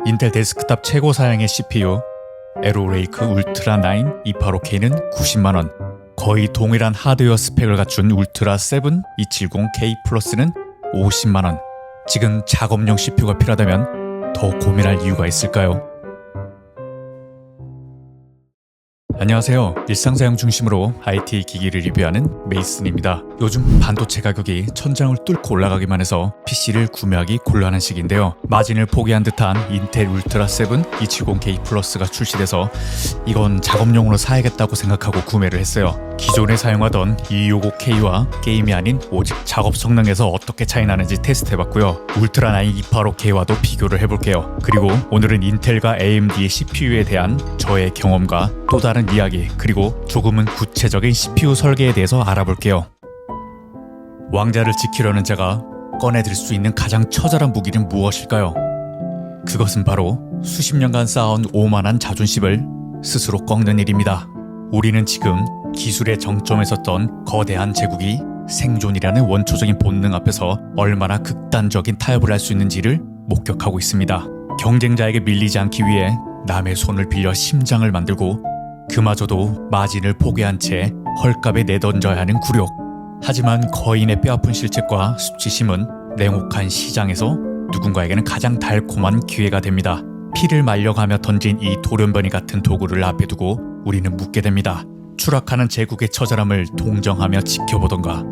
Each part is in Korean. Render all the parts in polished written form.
인텔 데스크탑 최고 사양의 CPU 에로레이크 울트라 9 285K는 90만원, 거의 동일한 하드웨어 스펙을 갖춘 울트라 7 270K 플러스는 50만원. 지금 작업용 CPU가 필요하다면 더 고민할 이유가 있을까요? 안녕하세요. 일상사용 중심으로 IT 기기를 리뷰하는 메이슨입니다. 요즘 반도체 가격이 천장을 뚫고 올라가기만 해서 PC를 구매하기 곤란한 시기인데요. 마진을 포기한 듯한 인텔 울트라 7 270K 플러스가 출시돼서 이건 작업용으로 사야겠다고 생각하고 구매를 했어요. 기존에 사용하던 265K와 게임이 아닌 오직 작업 성능에서 어떻게 차이 나는지 테스트해봤고요. 울트라 9 285K와도 비교를 해볼게요. 그리고 오늘은 인텔과 AMD의 CPU에 대한 저의 경험과 또 다른 이야기, 그리고 조금은 구체적인 CPU 설계에 대해서 알아볼게요. 왕자를 지키려는 자가 꺼내들 수 있는 가장 처절한 무기는 무엇일까요? 그것은 바로 수십 년간 쌓아온 오만한 자존심을 스스로 꺾는 일입니다. 우리는 지금 기술의 정점에 섰던 거대한 제국이 생존이라는 원초적인 본능 앞에서 얼마나 극단적인 타협을 할 수 있는지를 목격하고 있습니다. 경쟁자에게 밀리지 않기 위해 남의 손을 빌려 심장을 만들고 그마저도 마진을 포기한 채 헐값에 내던져야 하는 굴욕. 하지만 거인의 뼈아픈 실책과 수치심은 냉혹한 시장에서 누군가에게는 가장 달콤한 기회가 됩니다. 피를 말려가며 던진 이 돌연변이 같은 도구를 앞에 두고 우리는 묻게 됩니다. 추락하는 제국의 처절함을 동정하며 지켜보던가,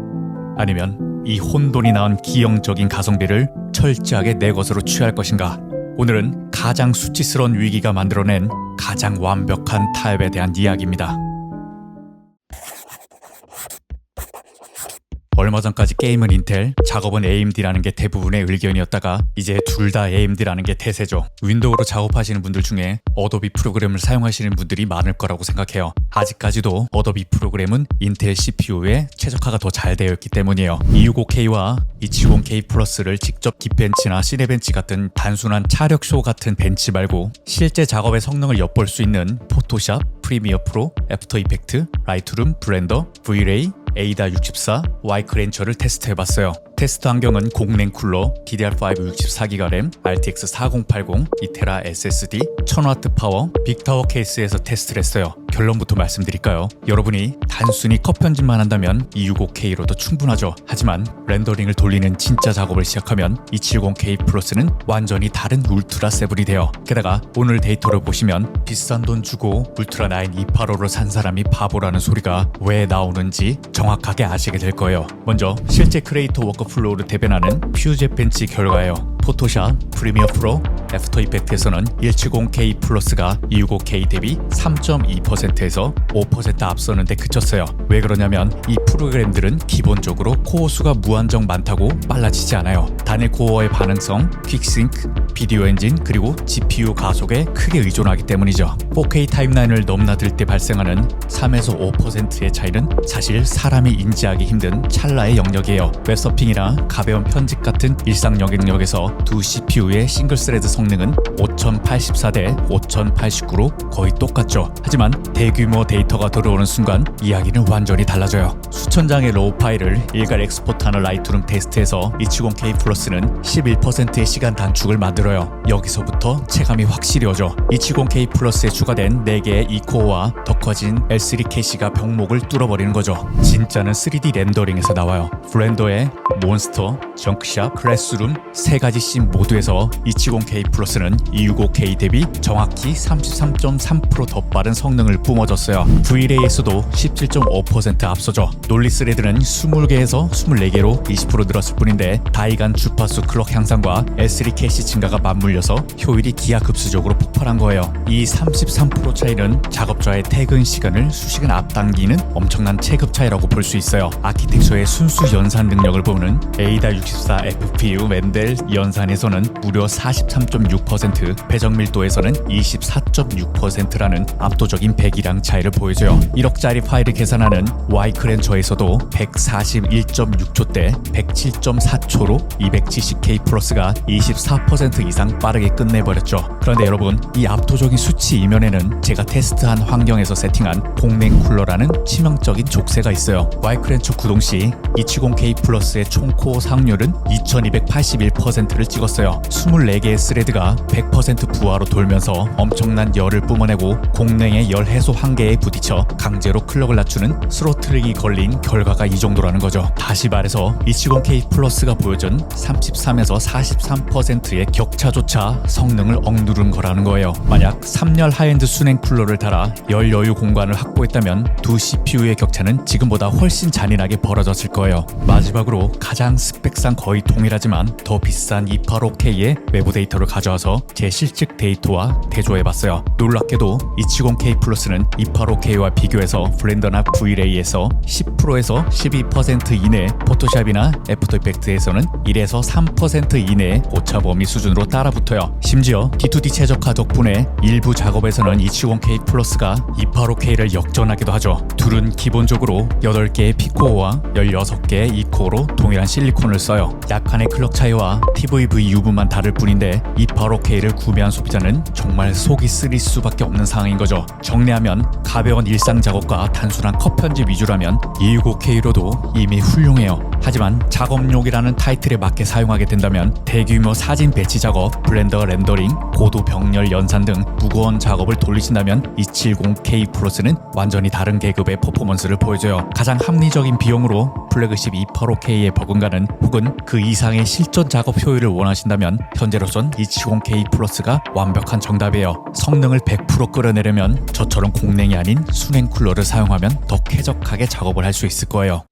아니면 이 혼돈이 낳은 기형적인 가성비를 철저하게 내 것으로 취할 것인가. 오늘은 가장 수치스러운 위기가 만들어낸 가장 완벽한 타협에 대한 이야기입니다. 얼마 전까지 게임은 인텔, 작업은 AMD라는 게 대부분의 의견이었다가 이제 둘 다 AMD라는 게 대세죠. 윈도우로 작업하시는 분들 중에 어도비 프로그램을 사용하시는 분들이 많을 거라고 생각해요. 아직까지도 어도비 프로그램은 인텔 CPU에 최적화가 더 잘 되어 있기 때문이에요. 265K와 270K 플러스를 직접 긱벤치나 시네벤치 같은 단순한 차력쇼 같은 벤치 말고 실제 작업의 성능을 엿볼 수 있는 포토샵, 프리미어 프로, 애프터 이펙트, 라이트룸, 블렌더, V-Ray, 에이다64, Y크렌처를 테스트해봤어요. 테스트 환경은 공랭 쿨러, DDR5 64GB 램, RTX 4080, 2TB SSD, 1000W 파워, 빅타워 케이스에서 테스트를 했어요. 결론부터 말씀드릴까요? 여러분이 단순히 컷 편집만 한다면 265K로도 충분하죠. 하지만 렌더링을 돌리는 진짜 작업을 시작하면 270K 플러스는 완전히 다른 울트라 7이 돼요. 게다가 오늘 데이터를 보시면 비싼 돈 주고 울트라 9 285로 산 사람이 바보라는 소리가 왜 나오는지 정확하게 아시게 될 거예요. 먼저 실제 크리에이터 워크플로우를 대변하는 퓨즈 벤치 결과예요. 포토샵, 프리미어 프로, 애프터 이펙트에서는 170K 플러스가 265K 대비 3.2%에서 5% 앞서는데 그쳤어요. 왜 그러냐면 이 프로그램들은 기본적으로 코어 수가 무한정 많다고 빨라지지 않아요. 단일 코어의 반응성, 퀵싱크, 비디오 엔진, 그리고 GPU 가속에 크게 의존하기 때문이죠. 4K 타임라인을 넘나들 때 발생하는 3에서 5%의 차이는 사실 사람이 인지하기 힘든 찰나의 영역이에요. 웹서핑이나 가벼운 편집 같은 일상 영역에서 두 CPU의 싱글 스레드 성능은 5084대 5089로 거의 똑같죠. 하지만 대규모 데이터가 들어오는 순간 이야기는 완전히 달라져요. 수천 장의 로우 파일을 일괄 엑스포트하는 라이트룸 테스트에서 270K 플러스는 11%의 시간 단축을 만들어요. 여기서부터 체감이 확실히 오죠. 270K 플러스에 추가된 4개의 2코어와 더 커진 L3 캐시가 병목을 뚫어버리는 거죠. 진짜는 3D 렌더링에서 나와요. 블렌더의 몬스터, 정크샵, 클래스룸 3가지 씬 모두에서 270K 플러스는 265K 대비 정확히 33.3% 더 빠른 성능을 뿜어줬어요. V-Ray에서도 17.5% 앞서죠. 논리 스레드는 20개에서 24개로 20% 늘었을 뿐인데 다이간 주파수 클럭 향상과 L3 캐시 증가가 맞물려서 효율이 기하급수적으로 폭발한 거예요. 이 33% 차이는 작업자의 퇴근 시간을 수시간 앞당기는 엄청난 체급 차이라고 볼 수 있어요. 아키텍처의 순수 연산 능력을 보는 에이다64 FPU 맨델 연산에서는 무려 43.6%, 배정 밀도에서는 24.6%라는 압도적인 배기량 차이를 보여줘요. 1억짜리 파일을 계산하는 Y크렌처에서도 141.6초 대 107.4초로 270K 플러스가 24% 30% 이상 빠르게 끝내버렸죠. 그런데 여러분, 이 압도적인 수치 이면에는 제가 테스트한 환경에서 세팅한 공냉 쿨러라는 치명적인 족쇄가 있어요. 와이크렌처 구동 시 270K 플러스의 총 코어 상률은 2281%를 찍었어요. 24개의 스레드가 100% 부하로 돌면서 엄청난 열을 뿜어내고 공냉의 열 해소 한계에 부딪혀 강제로 클럭을 낮추는 스로틀링이 걸린 결과가 이 정도라는 거죠. 다시 말해서 270K 플러스가 보여준 33에서 43%의 격차조차 성능을 억누른 거라는 거예요. 만약 3열 하이엔드 순행 쿨러를 달아 열 여유 공간을 확보했다면 두 CPU의 격차는 지금보다 훨씬 잔인하게 벌어졌을 거예요. 마지막으로 가장 스펙상 거의 동일하지만 더 비싼 285K의 외부 데이터를 가져와서 제 실측 데이터와 대조해봤어요. 놀랍게도 270K 플러스는 285K와 비교해서 블렌더나 V-Ray에서 10%에서 12% 이내, 포토샵이나 애프터 이펙트에서는 1에서 3% 이내의 오차 범위 수준으로 따라붙어요. 심지어 D2D 최적화 덕분에 일부 작업에서는 270K 플러스가 285K를 역전하기도 하죠. 둘은 기본적으로 8개의 P코어와 16개의 E코어로 동일한 실리콘을 써요. 약간의 클럭 차이와 TVV 유분만 다를 뿐인데 285K를 구매한 소비자는 정말 속이 쓰릴 수밖에 없는 상황인 거죠. 정리하면 가벼운 일상 작업과 단순한 컷 편집 위주라면 265K로도 이미 훌륭해요. 하지만 작업용이라는 타이틀에 맞게 사용하게 된다면 대규모 사진 배치 작업, 블렌더 렌더링, 고도 병렬 연산 등 무거운 작업을 돌리신다면 270K 플러스는 완전히 다른 계급의 퍼포먼스를 보여줘요. 가장 합리적인 비용으로 플래그십 285K에 버금가는 혹은 그 이상의 실전 작업 효율을 원하신다면 현재로선 270K 플러스가 완벽한 정답이에요. 성능을 100% 끌어내려면 저처럼 공냉이 아닌 순행 쿨러를 사용하면 더 쾌적하게 작업을 할 수 있을 거예요.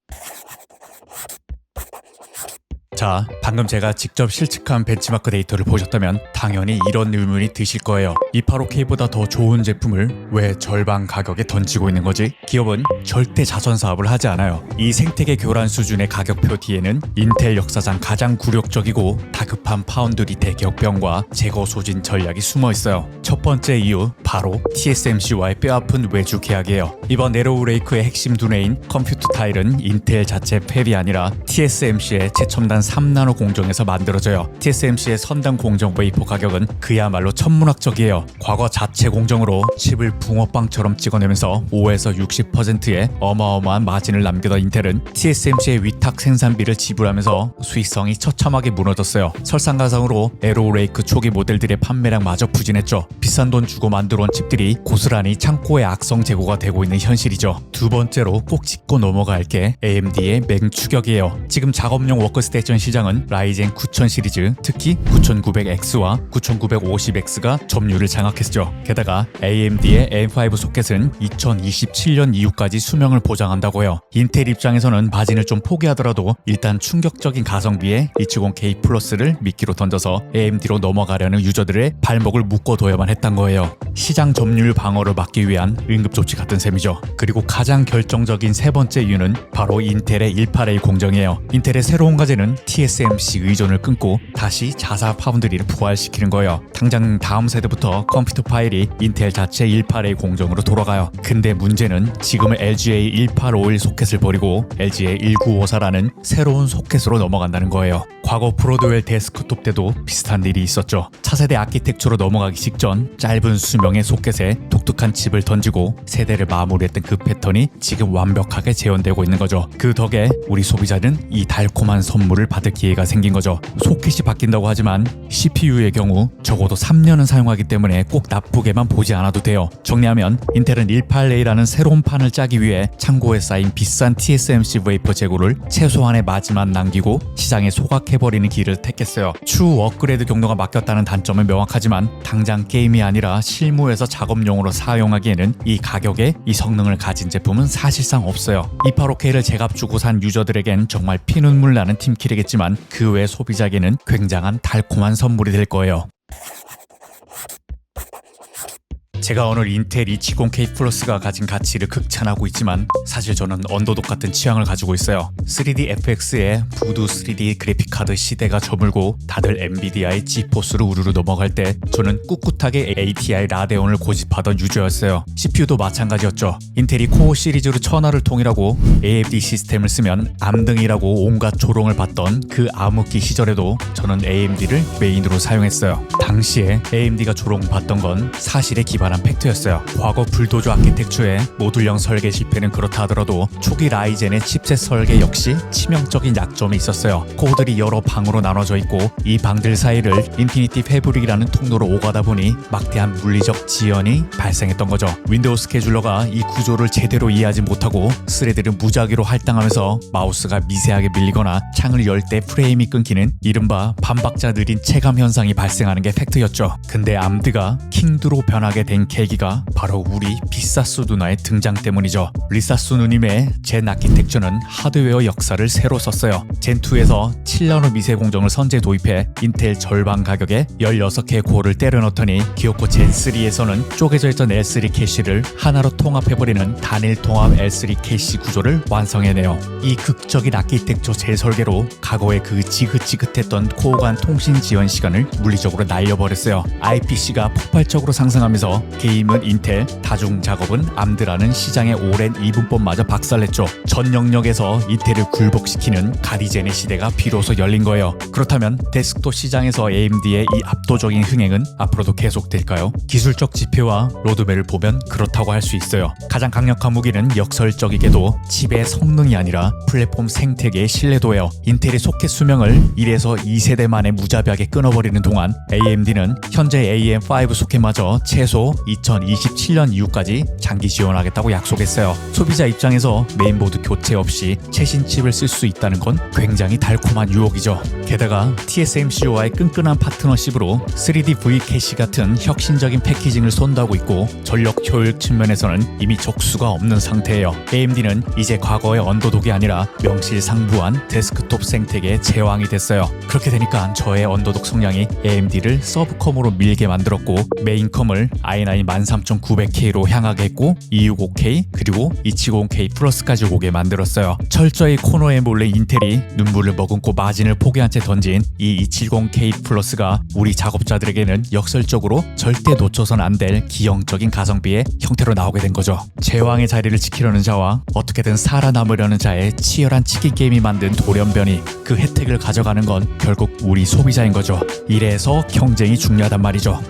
자, 방금 제가 직접 실측한 벤치마크 데이터를 보셨다면 당연히 이런 의문이 드실 거예요. 285K보다 더 좋은 제품을 왜 절반 가격에 던지고 있는 거지? 기업은 절대 자선 사업을 하지 않아요. 이 생태계 교란 수준의 가격표 뒤에는 인텔 역사상 가장 굴욕적이고 다급한 파운드리 대격변과 재고 소진 전략이 숨어 있어요. 첫 번째 이유, 바로 TSMC와의 뼈아픈 외주 계약이에요. 이번 네로우 레이크의 핵심 두뇌인 컴퓨터 타일은 인텔 자체 팹이 아니라 TSMC의 최첨단 3나노 공정에서 만들어져요. TSMC의 선당 공정 웨이퍼 가격은 그야말로 천문학적이에요. 과거 자체 공정으로 칩을 붕어빵처럼 찍어내면서 5에서 60%의 어마어마한 마진을 남기던 인텔은 TSMC의 위탁 생산비를 지불하면서 수익성이 처참하게 무너졌어요. 설상가상으로 에로우 레이크 초기 모델들의 판매량마저 부진했죠. 비싼 돈 주고 만들어온 칩들이 고스란히 창고에 악성 재고가 되고 있는 현실이죠. 두 번째로 꼭 짚고 넘어가 할 게 AMD의 맹추격이에요. 지금 작업용 워크스테이션 시장은 라이젠 9000 시리즈, 특히 9900X와 9950X가 점유율을 장악했죠. 게다가 AMD의 M5 소켓은 2027년 이후까지 수명을 보장한다고 해요. 인텔 입장에서는 마진을 좀 포기하더라도 일단 충격적인 가성비에 270K 플러스를 미끼로 던져서 AMD로 넘어가려는 유저들의 발목을 묶어둬야만 했던 거예요. 시장 점유율 방어를 막기 위한 응급조치 같은 셈이죠. 그리고 가장 결정적인 세 번째 이유는 바로 인텔의 18A 공정이에요. 인텔의 새로운 과제는 TSMC 의존을 끊고 다시 자사 파운드리를 부활시키는 거예요. 당장 다음 세대부터 컴퓨터 파일이 인텔 자체 18A 공정으로 돌아가요. 근데 문제는 지금의 LGA 1851 소켓을 버리고 LGA 1954라는 새로운 소켓으로 넘어간다는 거예요. 과거 브로드웰 데스크톱 때도 비슷한 일이 있었죠. 차세대 아키텍처로 넘어가기 직전 짧은 수명의 소켓에 독특한 칩을 던지고 세대를 마무리했던 그 패턴이 지금 완벽하게 재현되고 있는 거죠. 그 덕에 우리 소비자는 이 달콤한 선물을 받을 기회가 생긴 거죠. 소켓이 바뀐다고 하지만 CPU의 경우 적어도 3년은 사용하기 때문에 꼭 나쁘게만 보지 않아도 돼요. 정리하면 인텔은 18A라는 새로운 판을 짜기 위해 창고에 쌓인 비싼 TSMC 웨이퍼 재고를 최소한의 마진만 남기고 시장에 소각해버리는 길을 택했어요. 추후 업그레이드 경로가 막혔다는 단점은 명확하지만 당장 게임이 아니라 실무에서 작업용으로 사용하기에는 이 가격에 이 성능을 가진 제품은 사실상 없어요. 285K를 제값 주고 산 유저들에겐 정말 피눈물 나는 팀킬이겠지만 그 외 소비자에게는 굉장한 달콤한 선물이 될 거예요. 제가 오늘 인텔 270K 플러스가 가진 가치를 극찬하고 있지만 사실 저는 언더독 같은 취향을 가지고 있어요. 3D FX의 부두 3D 그래픽카드 시대가 저물고 다들 엔비디아의 지포스로 우르르 넘어갈 때 저는 꿋꿋하게 ATI 라데온을 고집하던 유저였어요. CPU도 마찬가지였죠. 인텔이 코어 시리즈로 천하를 통일하고 AMD 시스템을 쓰면 암등이라고 온갖 조롱을 받던 그 암흑기 시절에도 저는 AMD를 메인으로 사용했어요. 당시에 AMD가 조롱받던 건 사실에 기반한 팩트였어요. 과거 불도저 아키텍처의 모듈형 설계 실패는 그렇다 하더라도 초기 라이젠의 칩셋 설계 역시 치명적인 약점이 있었어요. 코어들이 여러 방으로 나눠져 있고 이 방들 사이를 인피니티 패브릭이라는 통로로 오가다 보니 막대한 물리적 지연이 발생했던 거죠. 윈도우 스케줄러가 이 구조를 제대로 이해하지 못하고 스레드를 무작위로 할당하면서 마우스가 미세하게 밀리거나 창을 열 때 프레임이 끊기는 이른바 반박자 느린 체감 현상이 발생하는 게 팩트였죠. 근데 암드가 킹드로 변하게 된 계기가 바로 우리 비사스 누나의 등장 때문이죠. 리사스 누님의 젠 아키텍처는 하드웨어 역사를 새로 썼어요. 젠2에서 7나노 미세 공정을 선제 도입해 인텔 절반 가격에 16개 코어를 때려 넣더니 기어코 젠3에서는 쪼개져 있던 L3 캐시를 하나로 통합해버리는 단일 통합 L3 캐시 구조를 완성해내요. 이 극적인 아키텍처 재설계로 과거의 그 지긋지긋했던 코어 간 통신 지연 시간을 물리적으로 날려버렸어요. IPC가 폭발적으로 상승하면서 게임은 인텔, 다중 작업은 암드라는 시장의 오랜 이분법마저 박살냈죠. 전 영역에서 인텔을 굴복시키는 가디젠의 시대가 비로소 열린 거예요. 그렇다면 데스크톱 시장에서 AMD의 이 압도적인 흥행은 앞으로도 계속될까요? 기술적 지표와 로드맵을 보면 그렇다고 할 수 있어요. 가장 강력한 무기는 역설적이게도 칩의 성능이 아니라 플랫폼 생태계의 신뢰도예요. 인텔의 소켓 수명을 1에서 2세대 만에 무자비하게 끊어버리는 동안 AMD는 현재 AM5 소켓마저 최소 2027년 이후까지 장기 지원하겠다고 약속했어요. 소비자 입장에서 메인보드 교체 없이 최신 칩을 쓸 수 있다는 건 굉장히 달콤한 유혹이죠. 게다가 TSMC와의 끈끈한 파트너십으로 3D V 캐시 같은 혁신적인 패키징을 쏜다고 있고 전력 효율 측면에서는 이미 적수가 없는 상태예요. AMD는 이제 과거의 언더독이 아니라 명실상부한 데스크톱 생태계의 제왕이 됐어요. 그렇게 되니까 저의 언더독 성향이 AMD를 서브컴으로 밀게 만들었고 메인컴을 i9 13900K로 향하게 했고 265K 그리고 270K 플러스까지 오게 만들었어요. 철저히 코너에 몰래 인텔이 눈물을 머금고 마진을 포기한 채 던진 이 270K 플러스가 우리 작업자들에게는 역설적으로 절대 놓쳐선 안 될 기형적인 가성비의 형태로 나오게 된 거죠. 제왕의 자리를 지키려는 자와 어떻게든 살아남으려는 자의 치열한 치킨 게임이 만든 돌연변이 그 혜택을 가져가는 건 결국 우리 소비자인 거죠. 이래서 경쟁이 중요하단 말이죠.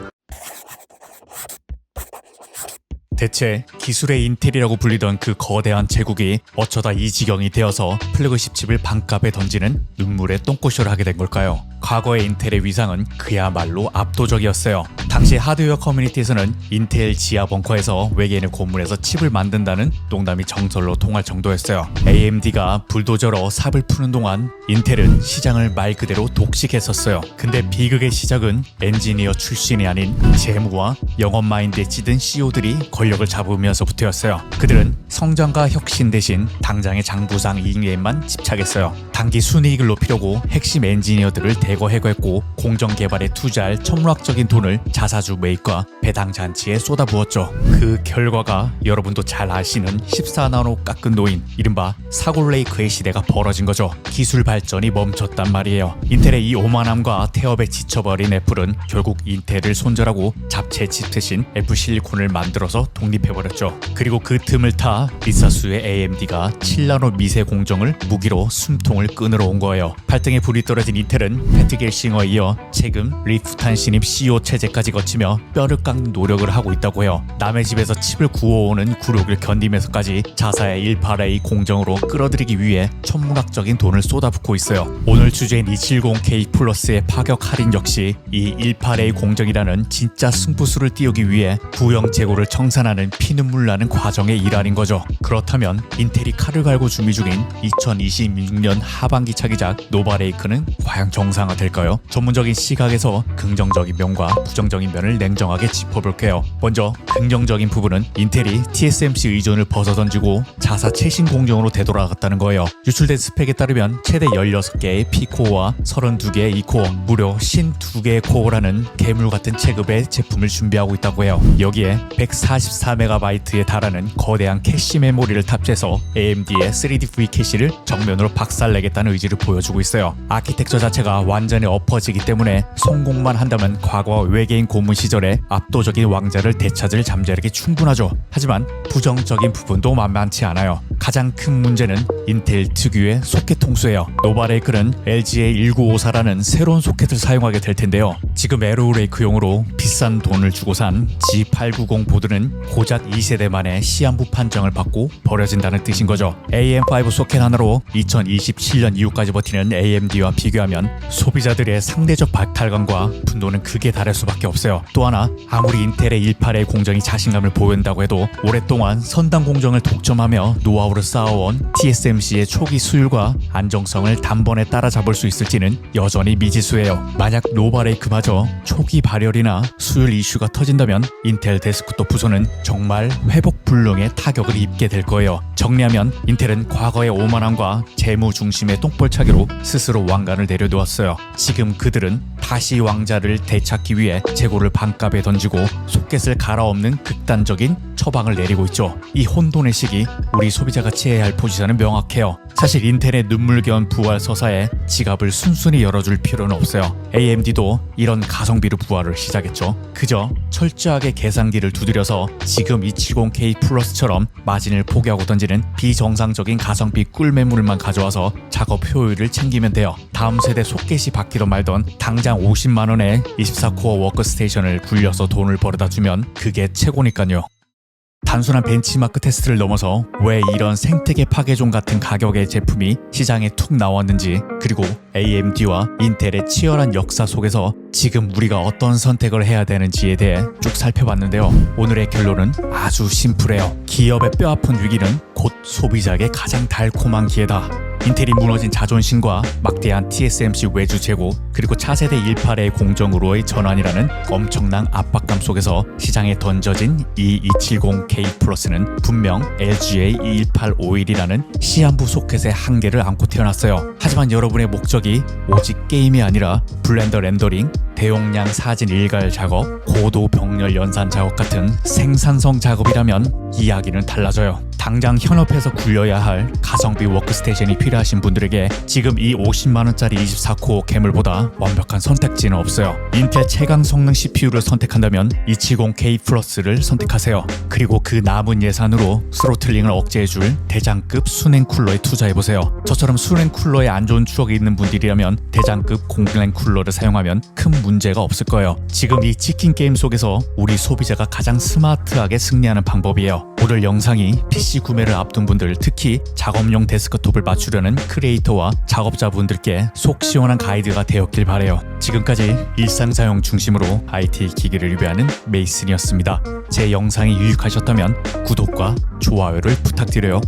대체 기술의 인텔이라고 불리던 그 거대한 제국이 어쩌다 이 지경이 되어서 플래그십 칩을 반값에 던지는 눈물의 똥꼬쇼를 하게 된 걸까요? 과거의 인텔의 위상은 그야말로 압도적이었어요. 당시 하드웨어 커뮤니티에서는 인텔 지하 벙커에서 외계인을 고문해서 칩을 만든다는 농담이 정설로 통할 정도였어요. AMD가 불도저로 삽을 푸는 동안 인텔은 시장을 말 그대로 독식했었어요. 근데 비극의 시작은 엔지니어 출신이 아닌 재무와 영업 마인드에 찌든 CEO들이 권력을 잡으면서부터였어요. 그들은 성장과 혁신 대신 당장의 장부상 이익에만 집착했어요. 단기 순이익을 높이려고 핵심 엔지니어들을 대거 해고했고 공정 개발에 투자할 천문학적인 돈을 자사주 매입과 배당 잔치에 쏟아부었죠. 그 결과가 여러분도 잘 아시는 14나노 깎은 노인, 이른바 사골레이크의 시대가 벌어진 거죠. 기술 발전이 멈췄단 말이에요. 인텔의 이 오만함과 태업에 지쳐버린 애플은 결국 인텔을 손절하고 잡채 칩 대신 애플 실리콘을 만들어서 독립해버렸죠. 그리고 그 틈을 타 리사스의 AMD가 7나노 미세 공정을 무기로 숨통을 끊으러 온 거예요. 발등에 불이 떨어진 인텔은 패트 겔싱어에 이어 최근 리프탄 신입 CEO 체제까지 거치며 뼈를 깎는 노력을 하고 있다고 해요. 남의 집에서 칩을 구워오는 굴욕을 견디면서까지 자사의 18A 공정으로 끌어들이기 위해 천문학적인 돈을 쏟아붓고 있어요. 오늘 주제인 270K 플러스의 파격 할인 역시 이 18A 공정이라는 진짜 승부수를 띄우기 위해 구형 재고를 청산하는 피눈물 나는 과정의 일환인 거죠. 그렇다면 인텔이 칼을 갈고 준비 중인 2026년 하반기 차기작 노바레이크는 과연 정상화될까요? 전문적인 시각에서 긍정적인 면과 부정적인 부정적인 면을 냉정하게 짚어볼게요. 먼저 긍정적인 부분은 인텔이 TSMC 의존을 벗어던지고 자사 최신 공정으로 되돌아갔다는 거예요. 유출된 스펙에 따르면 최대 16개의 P코어와 32개의 E코어, 무려 52개의 코어라는 괴물 같은 체급의 제품을 준비하고 있다고 해요. 여기에 144MB에 달하는 거대한 캐시 메모리를 탑재해서 AMD의 3D V캐시를 정면으로 박살내겠다는 의지를 보여주고 있어요. 아키텍처 자체가 완전히 엎어지기 때문에 성공만 한다면 과거 외계인 고문 시절에 압도적인 왕자를 되찾을 잠재력이 충분하죠. 하지만 부정적인 부분도 만만치 않아요. 가장 큰 문제는 인텔 특유의 소켓 통수예요. 노바레이크는 LG의 1954라는 새로운 소켓을 사용하게 될 텐데요. 지금 에로레이크용으로 비싼 돈을 주고 산 G890 보드는 고작 2세대 만에 시한부 판정을 받고 버려진다는 뜻인 거죠. AM5 소켓 하나로 2027년 이후까지 버티는 AMD와 비교하면 소비자들의 상대적 박탈감과 분노는 극에 달할 수밖에 없어요. 또 하나, 아무리 인텔의 18의 공정이 자신감을 보인다고 해도 오랫동안 선당 공정을 독점하며 노하우를 쌓아온 TSMC의 초기 수율과 안정성을 단번에 따라잡을 수 있을지는 여전히 미지수예요. 만약 노바레이크마저 초기 발열이나 수율 이슈가 터진다면 인텔 데스크톱 부서는 정말 회복 불능의 타격을 입게 될 거예요. 정리하면 인텔은 과거의 오만함과 재무 중심의 똥볼차기로 스스로 왕관을 내려놓았어요. 지금 그들은 다시 왕자를 되찾기 위해 재고를 반값에 던지고 소켓을 갈아엎는 극단적인 처방을 내리고 있죠. 이 혼돈의 시기, 우리 소비자가 취해야 할 포지션은 명확해요. 사실 인텔의 눈물겨운 부활 서사에 지갑을 순순히 열어줄 필요는 없어요. AMD도 이런 가성비로 부활을 시작했죠. 그저 철저하게 계산기를 두드려서 지금 270K 플러스처럼 마진을 포기하고 던지는 비정상적인 가성비 꿀매물만 가져와서 작업 효율을 챙기면 돼요. 다음 세대 소켓이 바뀌던 말던 당장 50만원에 24코어 워크스테이션을 굴려서 돈을 벌어다 주면 그게 최고니까요. 단순한 벤치마크 테스트를 넘어서 왜 이런 생태계 파괴종 같은 가격의 제품이 시장에 툭 나왔는지, 그리고 AMD와 인텔의 치열한 역사 속에서 지금 우리가 어떤 선택을 해야 되는지에 대해 쭉 살펴봤는데요. 오늘의 결론은 아주 심플해요. 기업의 뼈아픈 위기는 곧 소비자에게 가장 달콤한 기회다. 인텔이 무너진 자존심과 막대한 TSMC 외주 재고, 그리고 차세대 18의 공정으로의 전환이라는 엄청난 압박감 속에서 시장에 던져진 이 270K 플러스는 분명 LG의 21851이라는 시한부 소켓의 한계를 안고 태어났어요. 하지만 여러분의 목적이 오직 게임이 아니라 블렌더 렌더링, 대용량 사진 일갈 작업, 고도 병렬 연산 작업 같은 생산성 작업이라면 이야기는 달라져요. 당장 현업에서 굴려야 할 가성비 워크스테이션이 필요하신 분들에게 지금 이 50만원짜리 24코어 괴물보다 완벽한 선택지는 없어요. 인텔 최강 성능 CPU를 선택한다면 270K 플러스를 선택하세요. 그리고 그 남은 예산으로 스로틀링을 억제해줄 대장급 수냉 쿨러에 투자해보세요. 저처럼 수냉 쿨러에 안 좋은 추억이 있는 분들이라면 대장급 공랭 쿨러를 사용하면 큰 문제가 없을 거예요. 지금 이 치킨 게임 속에서 우리 소비자가 가장 스마트하게 승리하는 방법이에요. 오늘 영상이 PC 구매를 앞둔 분들, 특히 작업용 데스크톱을 맞추려는 크리에이터와 작업자분들께 속 시원한 가이드가 되었길 바래요. 지금까지 일상 사용 중심으로 IT 기기를 리뷰하는 메이슨이었습니다. 제 영상이 유익하셨다면 구독과 좋아요를 부탁드려요.